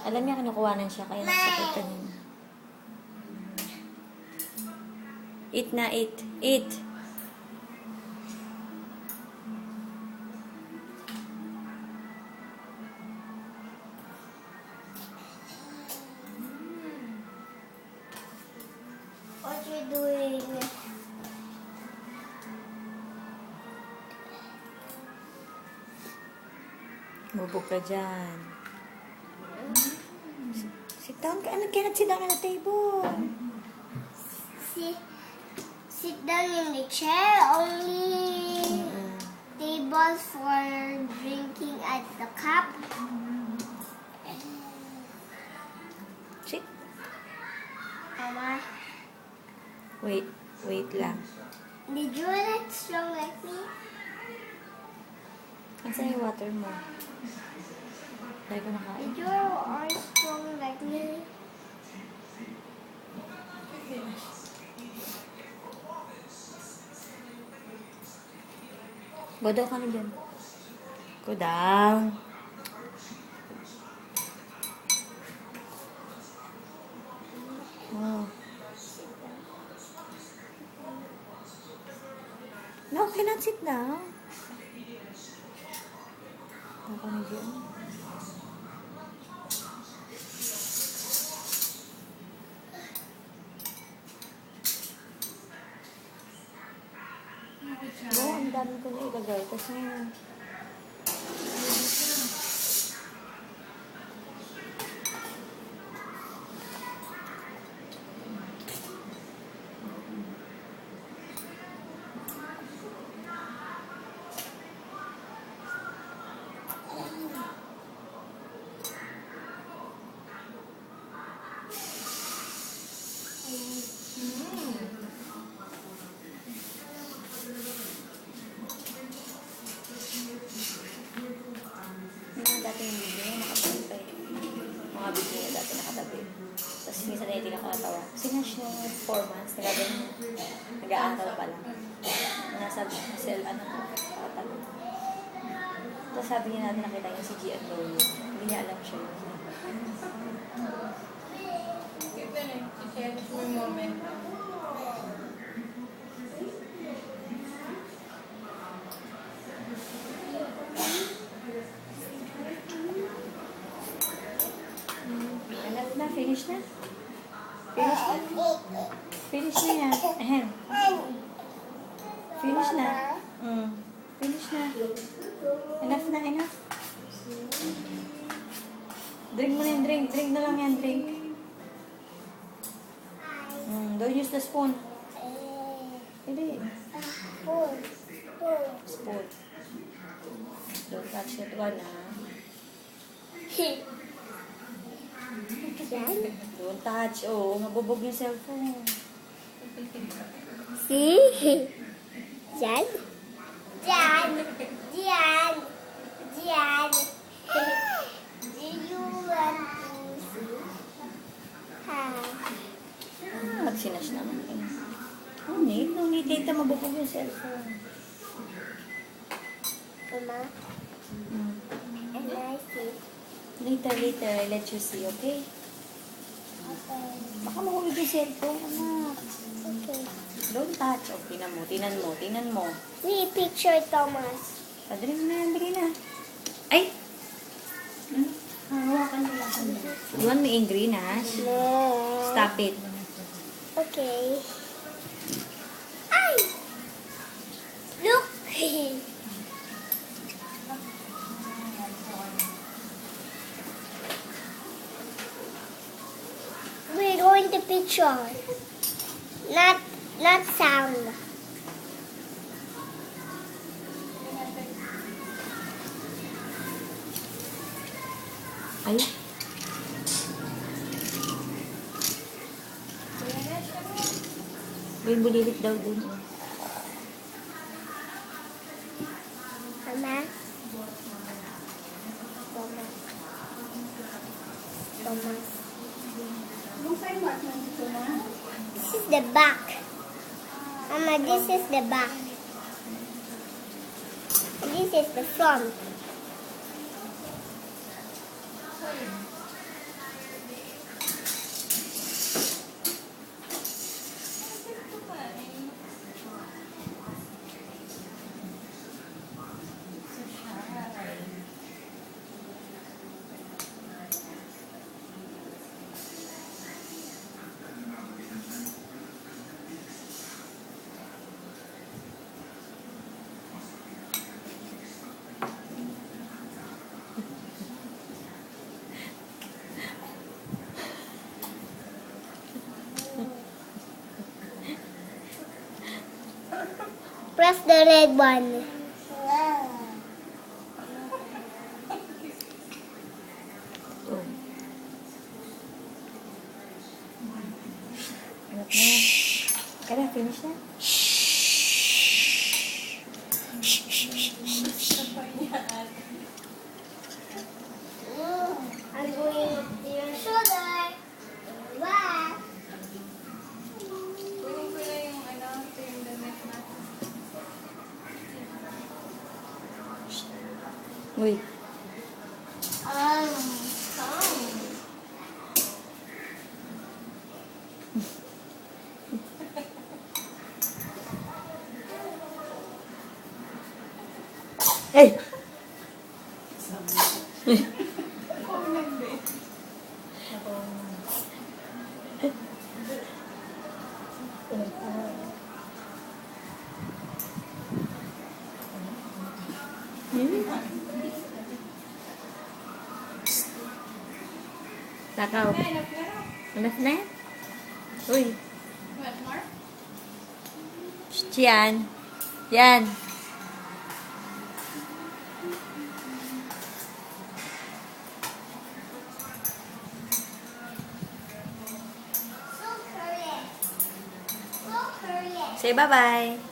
Alam niya, kinukuhanan siya, kaya nakapagod kanina. Eat na, eat. Eat. What you doing? Bubog ka dyan. Sit down ka. Ano cannot sit down on the table? Sit down in the chair. Only table for drinking at the cup. Sit. Mama, Wait. Wait lang. did you like strong like me? Asan yung water mo? Dahil ko nakain. Did you are strong like me? Go daw ka na dyan. Go down. Oh. No, cannot sit down. Ako na dyan. Oh, ang dami ko na ilagay. Kasi dati yung video niya nakatabi pa eh. Mga video niya dati nakatabi. Tapos minsan na hindi nakatawa. Kasi nga siya 4 months, nag-aaral pa lang. Nasa cell, nakatabi. Tapos sabi niya natin nakita niya si Gian Loyo. Hindi niya alam siya. Alam na, finish na. Finish na. Finish na yan. Ahem. Finish na. Finish na. Enough na, enough. Drink mo na yung drink. Drink na lang yan, drink. Don't use the spoon. Hindi. Spoon. Don't touch that one, ha? Don't touch. Oh, mabubog yung cellphone. See? Jan? Jan! Jan! Jan! Do you want to see? Magsinash naman. No need. No need. Dito mabubog yung cellphone. Mama, and I see. Later, I let you see, okay? Okay. Baka mahulog yung cellphone, anak. Okay. Don't touch. Oh, tinan mo. We picture Thomas. Padrin mo na yan, bigay na. Ay! Hawakan mo lang. You want me angry, Nash? No. Stop it. Okay. Ay! Look! We're going to picture. Not sound. Ay. Bulilit daw dun. Mama. Thomas. Thomas. This is the back. Mama, this is the back. This is the front. Press the red one. Oh. Anak na. Kaya, finish na. I'm going to your shoulder. What? Kunin ko na yung ito yung damit natin. Uy. Hey! Takaw. Enough na yan? Uy. What more? Shh, yan. Yan. So curious. So curious. Say bye-bye.